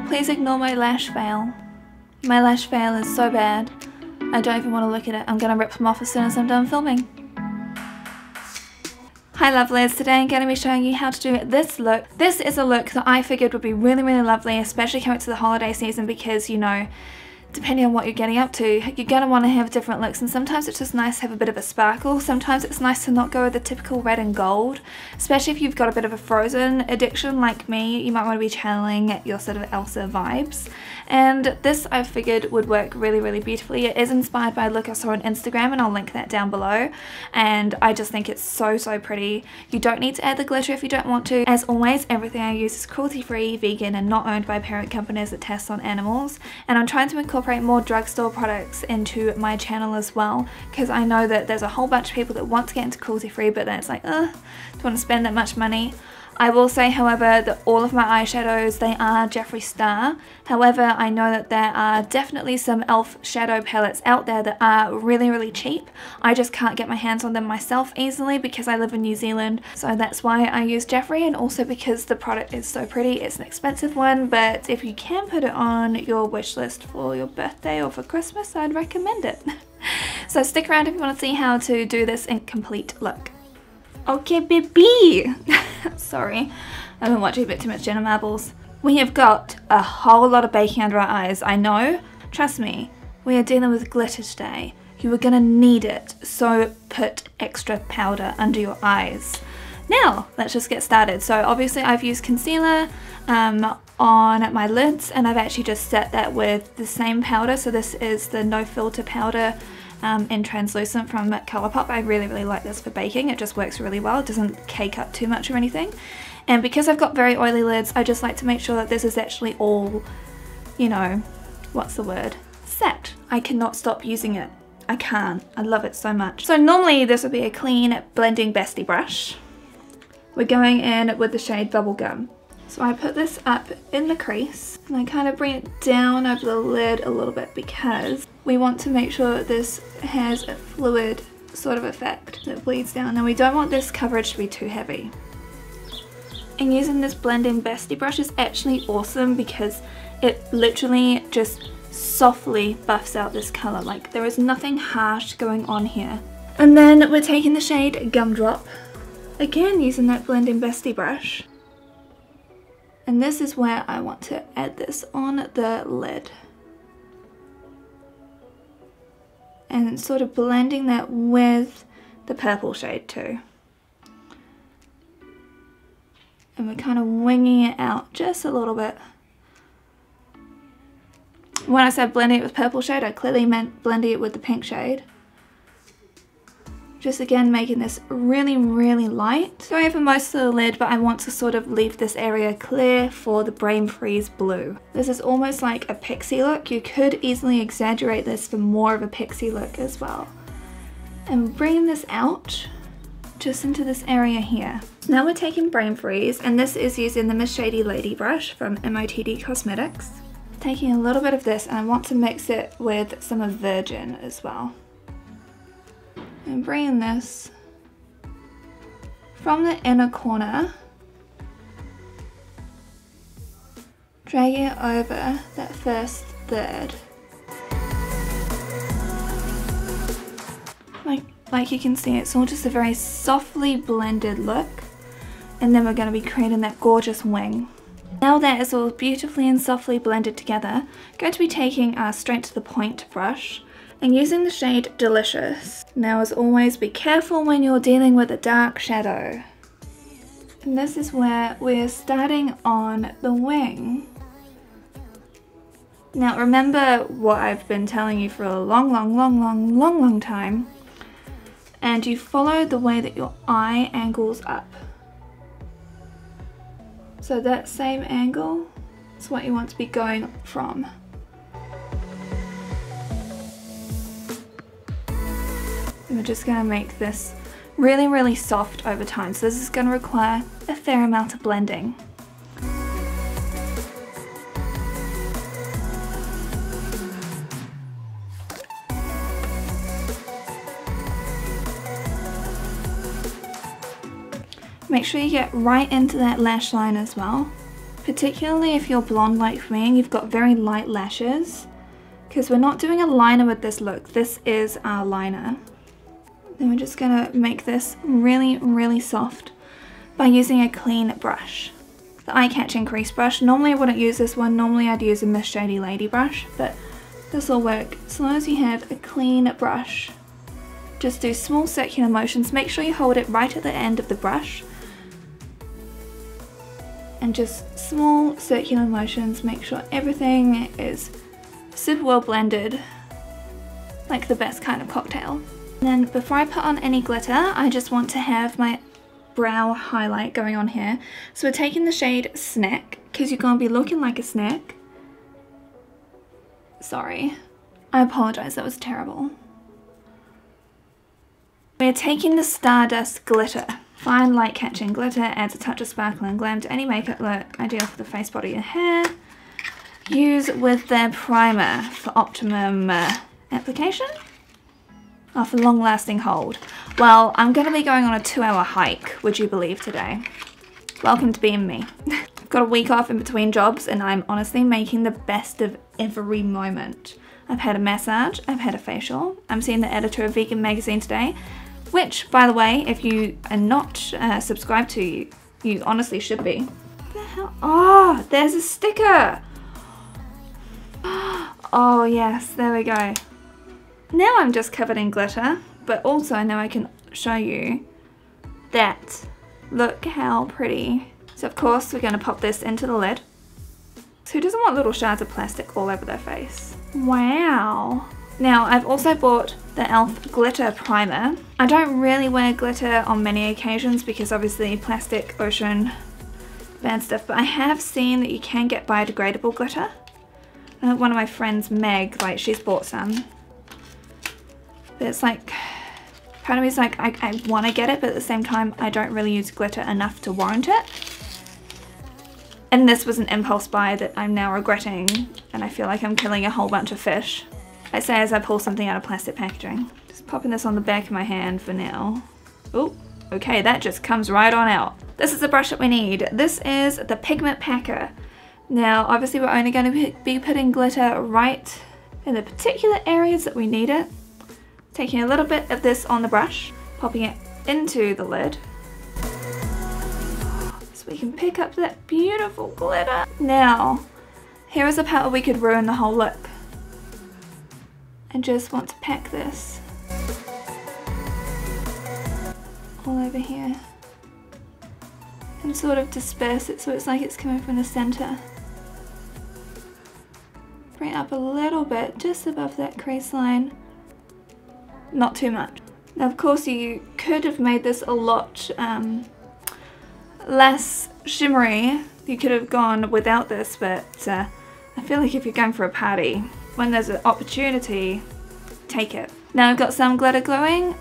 Please ignore my lash veil. My lash veil is so bad. I don't even want to look at it. I'm going to rip them off as soon as I'm done filming. Hi lovelies, today I'm going to be showing you how to do this look. This is a look that I figured would be really lovely, especially coming to the holiday season, because, you know, depending on what you're getting up to, you're going to want to have different looks, and sometimes it's just nice to have a bit of a sparkle. Sometimes it's nice to not go with the typical red and gold, especially if you've got a bit of a Frozen addiction like me. You might want to be channeling your sort of Elsa vibes, and this I figured would work really beautifully. It is inspired by a look I saw on Instagram, and I'll link that down below, and I just think it's so pretty. You don't need to add the glitter if you don't want to. As always, everything I use is cruelty free, vegan, and not owned by parent companies that test on animals, and I'm trying to incorporate more drugstore products into my channel as well, because I know that there's a whole bunch of people that want to get into cruelty free, but then it's like, don't want to spend that much money. I will say, however, that all of my eyeshadows, they are Jeffree Star. However, I know that there are definitely some e.l.f. shadow palettes out there that are really cheap. I just can't get my hands on them myself easily because I live in New Zealand, so that's why I use Jeffree, and also because the product is so pretty. It's an expensive one, but if you can put it on your wish list for your birthday or for Christmas, I'd recommend it. So stick around if you want to see how to do this in complete look. Okay, baby. Sorry, I've been watching a bit too much Jenna Marbles. We have got a whole lot of baking under our eyes, I know. Trust me, we are dealing with glitter today. You are gonna need it, so put extra powder under your eyes. Now, let's just get started. So obviously I've used concealer on my lids, and I've actually just set that with the same powder. So this is the No Filter powder in translucent from Colourpop. I really like this for baking. It just works really well. It doesn't cake up too much or anything. And because I've got very oily lids, I just like to make sure that this is actually all, you know, what's the word? Set. I cannot stop using it. I can't. I love it so much. So normally this would be a clean blending bestie brush. We're going in with the shade Bubblegum. So I put this up in the crease, and I kind of bring it down over the lid a little bit because we want to make sure that this has a fluid sort of effect that bleeds down, and we don't want this coverage to be too heavy. And using this blending bestie brush is actually awesome because it literally just softly buffs out this colour. Like, there is nothing harsh going on here. And then we're taking the shade Gumdrop, again using that blending bestie brush. And this is where I want to add this on the lid. And sort of blending that with the purple shade too. And we're kind of winging it out just a little bit. When I said blending it with purple shade, I clearly meant blending it with the pink shade. Just again making this really light. Going over most of the lid, but I want to sort of leave this area clear for the Brain Freeze blue. This is almost like a pixie look. You could easily exaggerate this for more of a pixie look as well. And bringing this out just into this area here. Now we're taking Brain Freeze, and this is using the Miss Shady Lady brush from MOTD Cosmetics. Taking a little bit of this, and I want to mix it with some of Virgin as well. And bringing this from the inner corner, dragging it over that first third. Like you can see, it's all just a very softly blended look, and then we're going to be creating that gorgeous wing. Now that is all beautifully and softly blended together, I'm going to be taking our straight to the point brush and using the shade Delicious. Now, as always, be careful when you're dealing with a dark shadow. And this is where we're starting on the wing. Now remember what I've been telling you for a long time, and you follow the way that your eye angles up. So that same angle is what you want to be going from. And we're just going to make this really soft over time, so this is going to require a fair amount of blending. Make sure you get right into that lash line as well, particularly if you're blonde like me and you've got very light lashes, because we're not doing a liner with this look. This is our liner. Then we're just gonna make this really, really soft by using a clean brush. The eye-catching crease brush. Normally I wouldn't use this one. Normally I'd use a Miss Shady Lady brush, but this will work as long as you have a clean brush. Just do small circular motions. Make sure you hold it right at the end of the brush. And just small circular motions. Make sure everything is super well blended, like the best kind of cocktail. And then before I put on any glitter, I just want to have my brow highlight going on here. So we're taking the shade Snack, because you're going to be looking like a snack. Sorry, I apologize, that was terrible. We're taking the Stardust Glitter. Fine light catching glitter, adds a touch of sparkle and glam to any makeup look, ideal for the face, body and hair. Use with their primer for optimum application. Oh, for long lasting hold. Well, I'm going to be going on a 2-hour hike, would you believe, today. Welcome to being me. I've got a week off in between jobs and I'm honestly making the best of every moment. I've had a massage, I've had a facial, I'm seeing the editor of Vegan Magazine today, which, by the way, if you are not subscribed to, you honestly should be. What the hell? Oh, there's a sticker! Oh yes, there we go. Now I'm just covered in glitter, but also now I can show you that. Look how pretty. So of course we're going to pop this into the lid. So who doesn't want little shards of plastic all over their face? Wow. Now I've also bought the e.l.f. glitter primer. I don't really wear glitter on many occasions because obviously plastic, ocean, bad stuff, but I have seen that you can get biodegradable glitter. One of my friends, Meg, like she's bought some. But it's like, part of me is like, I want to get it, but at the same time I don't really use glitter enough to warrant it. And this was an impulse buy that I'm now regretting, and I feel like I'm killing a whole bunch of fish. I say as I pull something out of plastic packaging. Just popping this on the back of my hand for now. Oh, okay, that just comes right on out. This is the brush that we need. This is the Pigment Packer. Now, obviously we're only going to be putting glitter right in the particular areas that we need it. Taking a little bit of this on the brush, popping it into the lid. So we can pick up that beautiful glitter. Now, here is a part where we could ruin the whole look. I just want to pack this all over here and sort of disperse it so it's like it's coming from the center. Bring it up a little bit, just above that crease line. Not too much. Now of course you could have made this a lot less shimmery. You could have gone without this, but I feel like if you're going for a party, when there's an opportunity, take it. Now I've got some glitter going.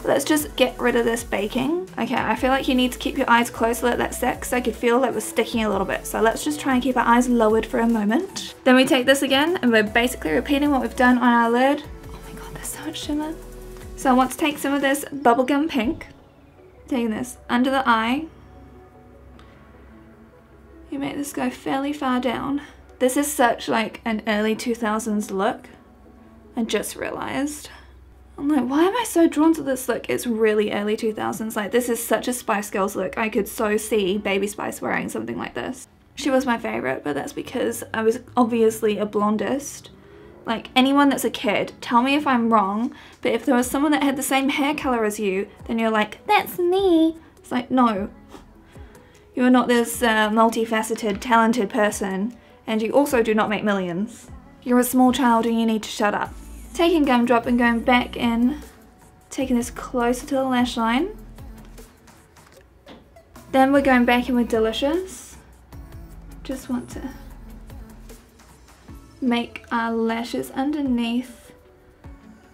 Let's just get rid of this baking. Okay, I feel like you need to keep your eyes closed to let that set because I could feel that it was sticking a little bit. So let's just try and keep our eyes lowered for a moment. Then we take this again and we're basically repeating what we've done on our lid. Oh my god, there's so much shimmer. So I want to take some of this Bubblegum Pink. Taking this under the eye. You make this go fairly far down. This is such like an early 2000s look. I just realized. I'm like, why am I so drawn to this look? It's really early 2000s. Like, this is such a Spice Girls look. I could so see Baby Spice wearing something like this. She was my favorite, but that's because I was obviously a blondist. Like, anyone that's a kid, tell me if I'm wrong, but if there was someone that had the same hair color as you, then you're like, that's me. It's like, no. You're not this multifaceted, talented person, and you also do not make millions. You're a small child and you need to shut up. Taking gumdrop and going back in, taking this closer to the lash line. Then we're going back in with Delicious. Just want to make our lashes underneath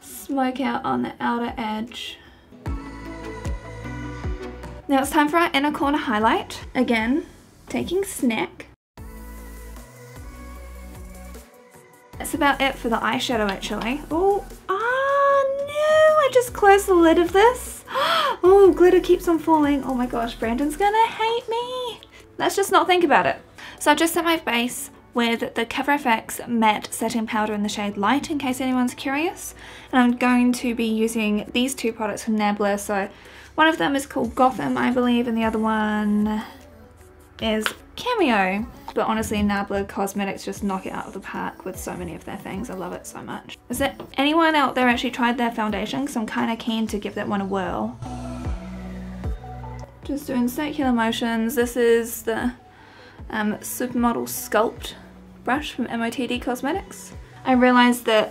smoke out on the outer edge. Now it's time for our inner corner highlight. Again, taking Snack. That's about it for the eyeshadow actually. Oh, no, I just closed the lid of this. Oh, glitter keeps on falling. Oh my gosh, Brandon's gonna hate me. Let's just not think about it. So I've just set my base with the Cover FX matte setting powder in the shade Light, in case anyone's curious. And I'm going to be using these two products from Nabla. So one of them is called Gotham, I believe, and the other one is Cameo. But honestly, Nabla Cosmetics just knock it out of the park with so many of their things. I love it so much. Is there anyone out there actually tried their foundation? Because I'm kind of keen to give that one a whirl. Just doing circular motions. This is the Supermodel Sculpt brush from MOTD Cosmetics. I realized that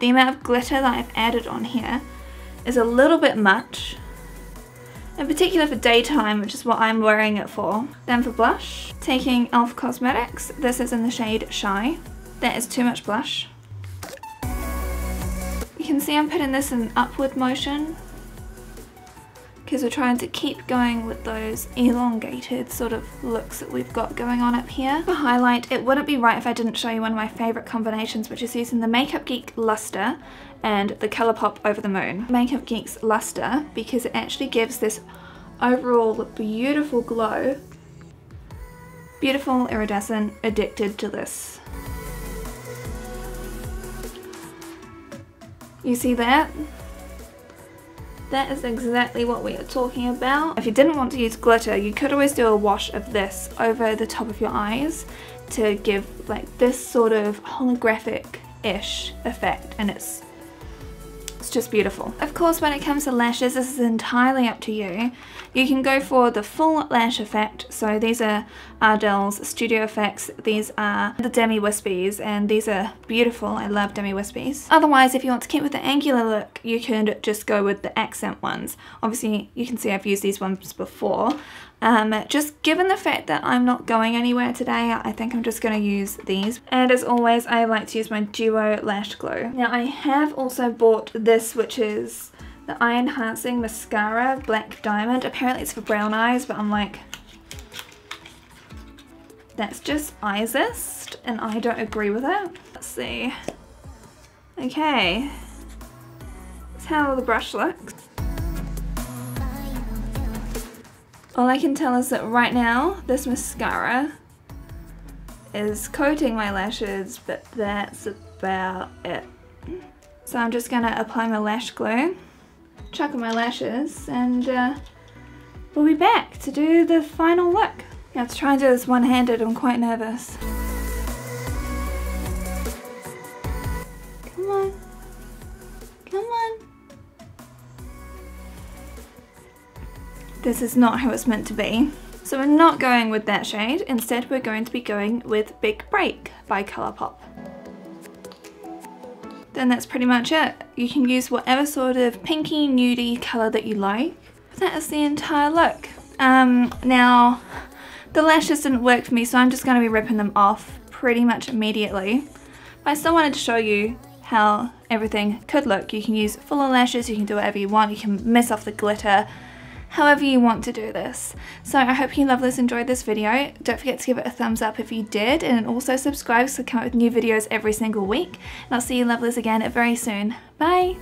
the amount of glitter that I've added on here is a little bit much. In particular for daytime, which is what I'm wearing it for. Then for blush, taking e.l.f. Cosmetics. This is in the shade Shy. That is too much blush. You can see I'm putting this in upward motion because we're trying to keep going with those elongated sort of looks that we've got going on up here. For highlight, it wouldn't be right if I didn't show you one of my favourite combinations, which is using the Makeup Geek Luster and the Colourpop Over the Moon. Makeup Geek's Luster, because it actually gives this overall beautiful glow. Beautiful, iridescent, addicted to this. You see that? That is exactly what we are talking about. If you didn't want to use glitter, you could always do a wash of this over the top of your eyes to give like this sort of holographic-ish effect, and it's just beautiful. Of course, when it comes to lashes, this is entirely up to you. You can go for the full lash effect. So these are Ardell's Studio Effects. These are the Demi Wispies, and these are beautiful. I love Demi Wispies. Otherwise, if you want to keep with the angular look, you can just go with the accent ones. Obviously, you can see I've used these ones before. Just given the fact that I'm not going anywhere today, I think I'm just going to use these. And as always, I like to use my Duo Lash Glow. Now I have also bought this, which is the Eye Enhancing Mascara Black Diamond. Apparently it's for brown eyes, but I'm like, that's just eye zest, and I don't agree with it. Let's see. Okay, that's how the brush looks. All I can tell is that right now, this mascara is coating my lashes, but that's about it. So I'm just gonna apply my lash glue, chuck on my lashes, and we'll be back to do the final look. I have to try and do this one-handed, I'm quite nervous. Come on. Come on. This is not how it's meant to be. So we're not going with that shade. Instead, we're going to be going with Big Break by Colourpop. Then that's pretty much it. You can use whatever sort of pinky nudie colour that you like. That is the entire look. Now, the lashes didn't work for me, so I'm just going to be ripping them off pretty much immediately. But I still wanted to show you how everything could look. You can use fuller lashes, you can do whatever you want, you can miss off the glitter, however you want to do this. So I hope you lovelies enjoyed this video. Don't forget to give it a thumbs up if you did, and also subscribe so I come out with new videos every single week. And I'll see you lovelies again very soon. Bye!